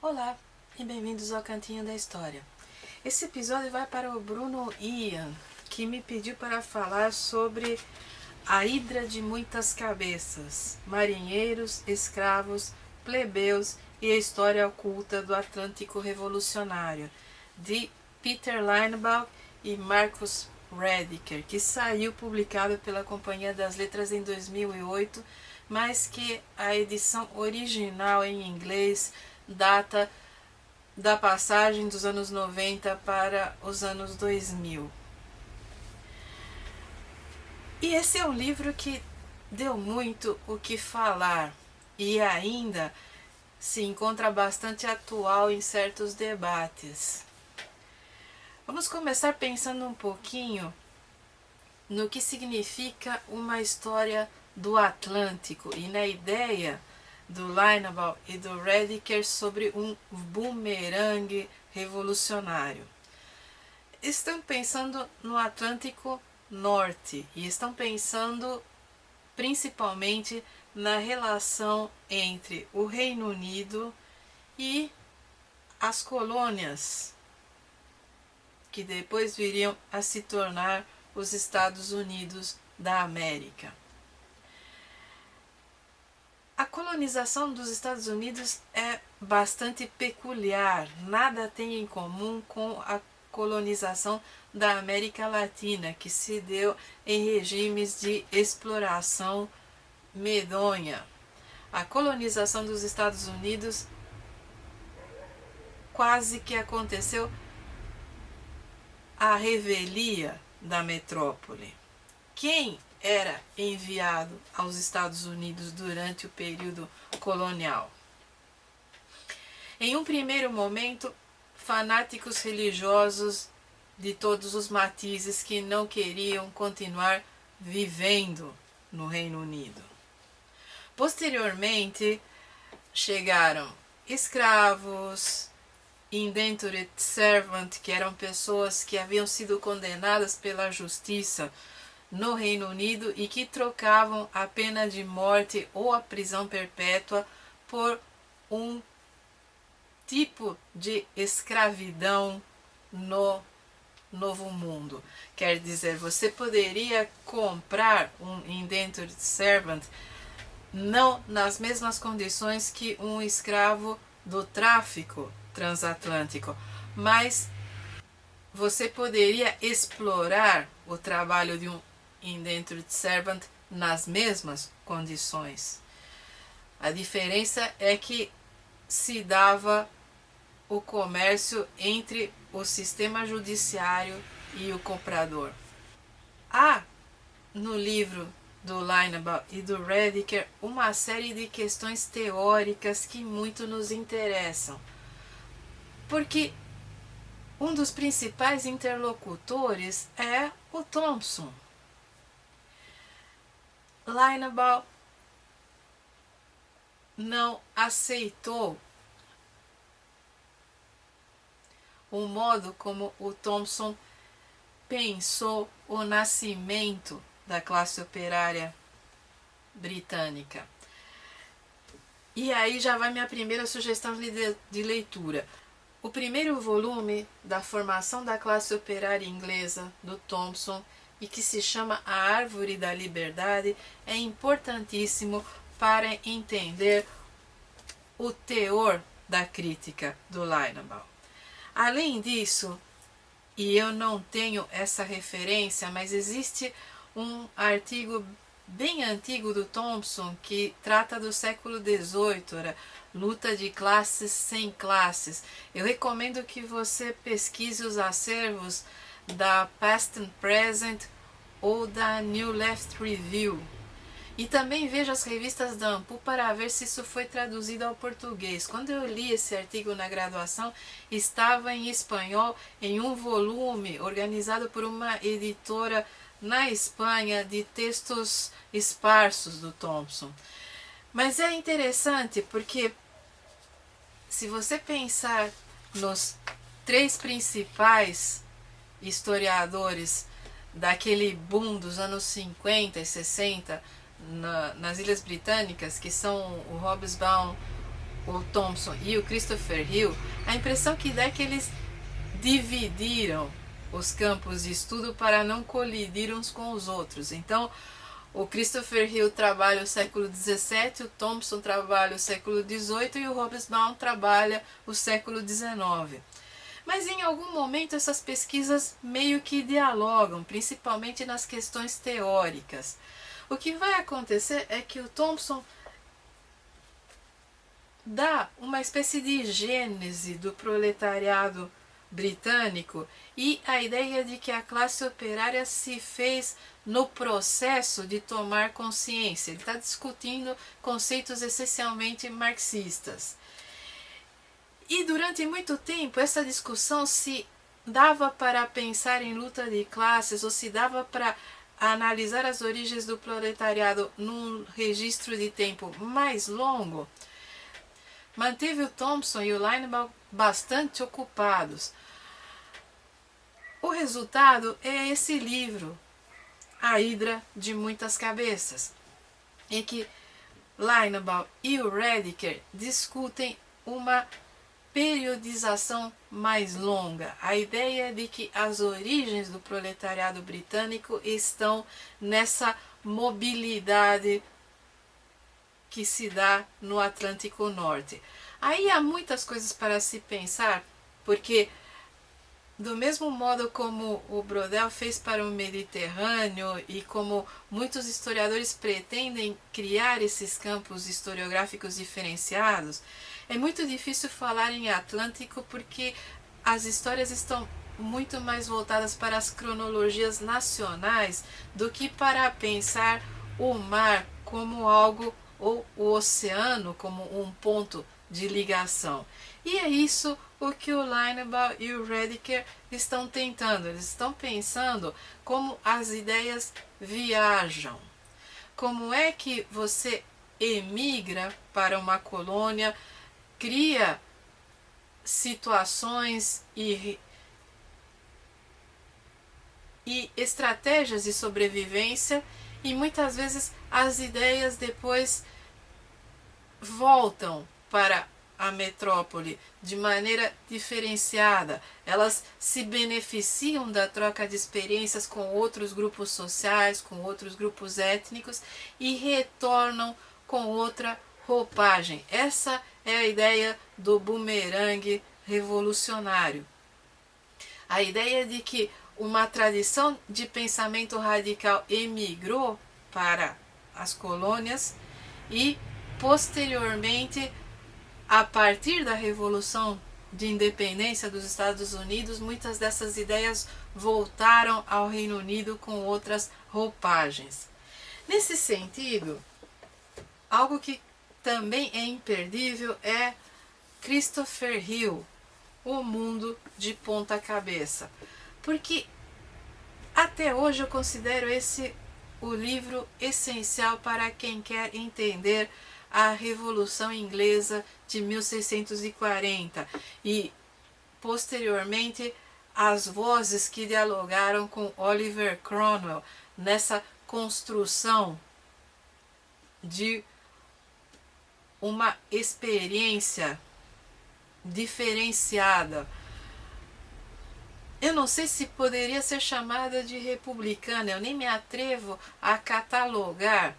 Olá e bem-vindos ao Cantinho da História. Esse episódio vai para o Bruno Ian, que me pediu para falar sobre a Hidra de Muitas Cabeças, marinheiros, escravos, plebeus e a história oculta do Atlântico Revolucionário, de Peter Linebaugh e Marcus Rediker, que saiu publicado pela Companhia das Letras em 2008, mas que a edição original em inglês data da passagem dos anos 90 para os anos 2000. E esse é um livro que deu muito o que falar e ainda se encontra bastante atual em certos debates. Vamos começar pensando um pouquinho no que significa uma história do Atlântico e na ideia do Linebaugh e do Rediker sobre um bumerangue revolucionário. Estão pensando no Atlântico Norte e estão pensando principalmente na relação entre o Reino Unido e as colônias, que depois viriam a se tornar os Estados Unidos da América. A colonização dos Estados Unidos é bastante peculiar, nada tem em comum com a colonização da América Latina, que se deu em regimes de exploração medonha. A colonização dos Estados Unidos quase que aconteceu à revelia da metrópole. Quem era enviado aos Estados Unidos durante o período colonial? Em um primeiro momento, fanáticos religiosos de todos os matizes que não queriam continuar vivendo no Reino Unido. Posteriormente, chegaram escravos, indentured servant, que eram pessoas que haviam sido condenadas pela justiça no Reino Unido e que trocavam a pena de morte ou a prisão perpétua por um tipo de escravidão no Novo Mundo. Quer dizer, você poderia comprar um indentured servant não nas mesmas condições que um escravo do tráfico transatlântico, mas você poderia explorar o trabalho de um indentured servant nas mesmas condições. A diferença é que se dava o comércio entre o sistema judiciário e o comprador. Há no livro do Linebaugh e do Rediker uma série de questões teóricas que muito nos interessam, porque um dos principais interlocutores é o Thompson. Linebaugh não aceitou o modo como o Thompson pensou o nascimento da classe operária britânica. E aí já vai minha primeira sugestão de leitura. O primeiro volume da formação da classe operária inglesa do Thompson, e que se chama A Árvore da Liberdade, é importantíssimo para entender o teor da crítica do Linebaugh. Além disso, e eu não tenho essa referência, mas existe um artigo bem antigo do Thompson que trata do século XVIII, luta de classes sem classes. Eu recomendo que você pesquise os acervos da Past and Present ou da New Left Review. E também veja as revistas da Ampu para ver se isso foi traduzido ao português. Quando eu li esse artigo na graduação, estava em espanhol em um volume organizado por uma editora na Espanha de textos esparsos do Thompson. Mas é interessante porque se você pensar nos três principais historiadores daquele boom dos anos 50 e 60 nas Ilhas Britânicas, que são o Hobsbawm, o Thompson e o Christopher Hill, a impressão que dá é que eles dividiram os campos de estudo para não colidir uns com os outros. Então, o Christopher Hill trabalha o século XVII, o Thompson trabalha o século XVIII e o Hobsbawm trabalha o século XIX. Mas em algum momento essas pesquisas meio que dialogam, principalmente nas questões teóricas. O que vai acontecer é que o Thompson dá uma espécie de gênese do proletariado britânico e a ideia de que a classe operária se fez no processo de tomar consciência. Ele está discutindo conceitos essencialmente marxistas. E durante muito tempo essa discussão se dava para pensar em luta de classes ou se dava para analisar as origens do proletariado num registro de tempo mais longo, manteve o Thompson e o Linebaugh bastante ocupados. O resultado é esse livro, A Hidra de Muitas Cabeças, em que Linebaugh e o Rediker discutem uma periodização mais longa. A ideia de que as origens do proletariado britânico estão nessa mobilidade que se dá no Atlântico Norte. Aí há muitas coisas para se pensar, porque do mesmo modo como o Brodel fez para o Mediterrâneo e como muitos historiadores pretendem criar esses campos historiográficos diferenciados, é muito difícil falar em Atlântico porque as histórias estão muito mais voltadas para as cronologias nacionais do que para pensar o mar como algo ou o oceano como um ponto de ligação. E é isso o que o Linebaugh e o Rediker estão tentando. Eles estão pensando como as ideias viajam. Como é que você emigra para uma colônia, cria situações e estratégias de sobrevivência e muitas vezes as ideias depois voltam para a metrópole de maneira diferenciada. Elas se beneficiam da troca de experiências com outros grupos sociais, com outros grupos étnicos e retornam com outra roupagem. Essa é a ideia do bumerangue revolucionário. A ideia de que uma tradição de pensamento radical emigrou para as colônias e, posteriormente, a partir da Revolução de Independência dos Estados Unidos, muitas dessas ideias voltaram ao Reino Unido com outras roupagens. Nesse sentido, algo que também é imperdível é Christopher Hill, O Mundo de Ponta Cabeça, porque até hoje eu considero esse o livro essencial para quem quer entender a Revolução Inglesa de 1640 e, posteriormente, as vozes que dialogaram com Oliver Cromwell nessa construção de uma experiência diferenciada. Eu não sei se poderia ser chamada de republicana, eu nem me atrevo a catalogar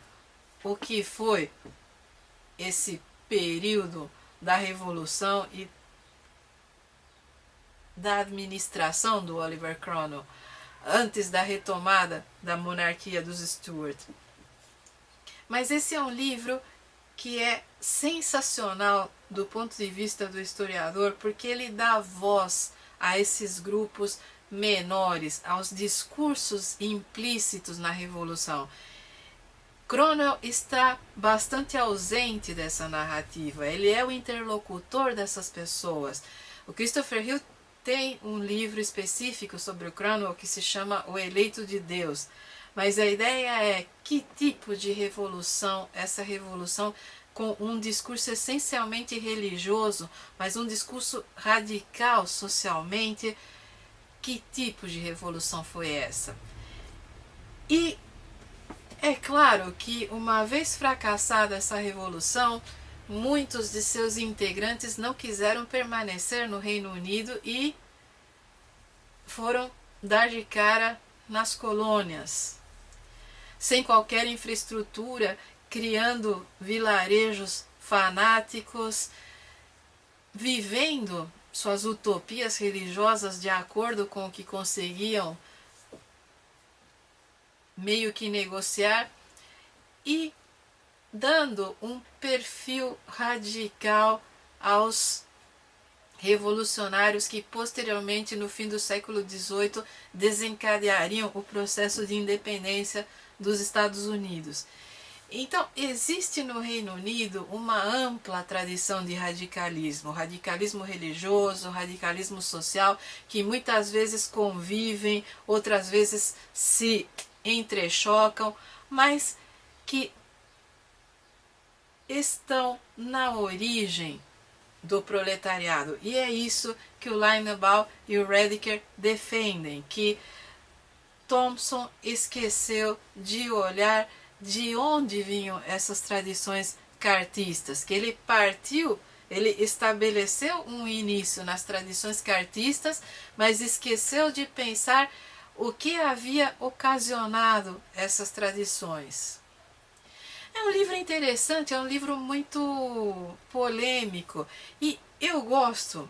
o que foi esse período da Revolução e da administração do Oliver Cromwell, antes da retomada da monarquia dos Stuart. Mas esse é um livro que é sensacional do ponto de vista do historiador, porque ele dá voz a esses grupos menores, aos discursos implícitos na Revolução. Cromwell está bastante ausente dessa narrativa, ele é o interlocutor dessas pessoas. O Christopher Hill tem um livro específico sobre o Cromwell que se chama O Eleito de Deus, mas a ideia é que tipo de revolução, essa revolução com um discurso essencialmente religioso, mas um discurso radical socialmente, que tipo de revolução foi essa? E é claro que uma vez fracassada essa revolução, muitos de seus integrantes não quiseram permanecer no Reino Unido e foram dar de cara nas colônias, sem qualquer infraestrutura, criando vilarejos fanáticos, vivendo suas utopias religiosas de acordo com o que conseguiam meio que negociar e dando um perfil radical aos revolucionários que posteriormente, no fim do século XVIII, desencadeariam o processo de independência dos Estados Unidos. Então, existe no Reino Unido uma ampla tradição de radicalismo, radicalismo religioso, radicalismo social, que muitas vezes convivem, outras vezes se entrechocam, mas que estão na origem do proletariado. E é isso que o Linebaugh e o Rediker defendem, que Thompson esqueceu de olhar de onde vinham essas tradições cartistas, que ele estabeleceu um início nas tradições cartistas, mas esqueceu de pensar o que havia ocasionado essas tradições. É um livro interessante, é um livro muito polêmico e eu gosto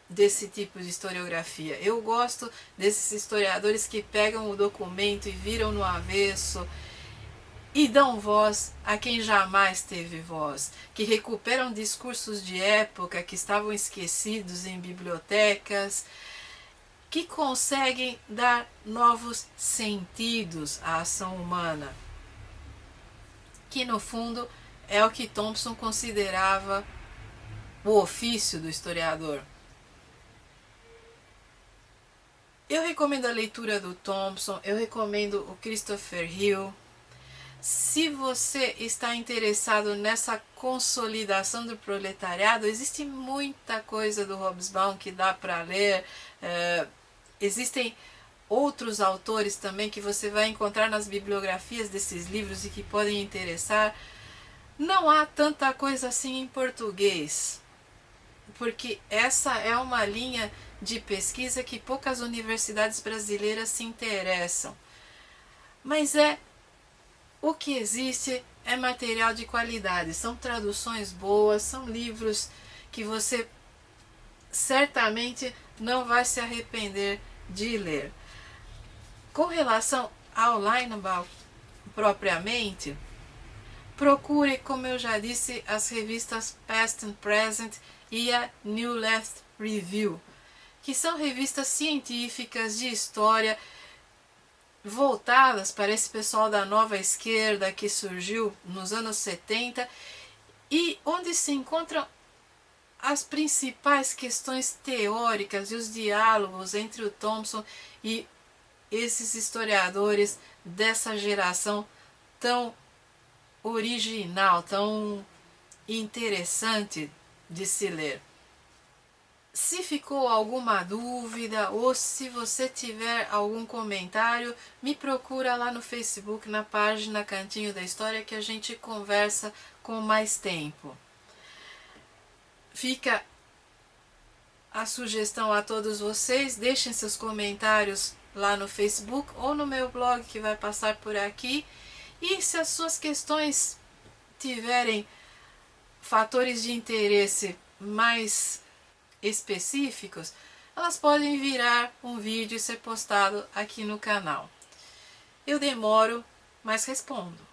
desse tipo de historiografia. Eu gosto desses historiadores que pegam o documento e viram no avesso e dão voz a quem jamais teve voz, que recuperam discursos de época que estavam esquecidos em bibliotecas, que conseguem dar novos sentidos à ação humana, que no fundo é o que Thompson considerava o ofício do historiador. Eu recomendo a leitura do Thompson, eu recomendo o Christopher Hill. Se você está interessado nessa consolidação do proletariado, existe muita coisa do Hobsbawm que dá para ler. Existem outros autores também que você vai encontrar nas bibliografias desses livros e que podem interessar. Não há tanta coisa assim em português, porque essa é uma linha de pesquisa que poucas universidades brasileiras se interessam. Mas o que existe é material de qualidade, são traduções boas, são livros que você certamente não vai se arrepender de ler. Com relação ao Linebaugh propriamente, procure, como eu já disse, as revistas Past and Present e a New Left Review, que são revistas científicas de história voltadas para esse pessoal da nova esquerda que surgiu nos anos 70 e onde se encontram as principais questões teóricas e os diálogos entre o Thompson e esses historiadores dessa geração tão original, tão interessante de se ler. Se ficou alguma dúvida ou se você tiver algum comentário, me procura lá no Facebook, na página Cantinho da História, que a gente conversa com mais tempo. Fica a sugestão a todos vocês, deixem seus comentários lá no Facebook ou no meu blog que vai passar por aqui. E se as suas questões tiverem fatores de interesse mais específicos, elas podem virar um vídeo e ser postado aqui no canal. Eu demoro, mas respondo.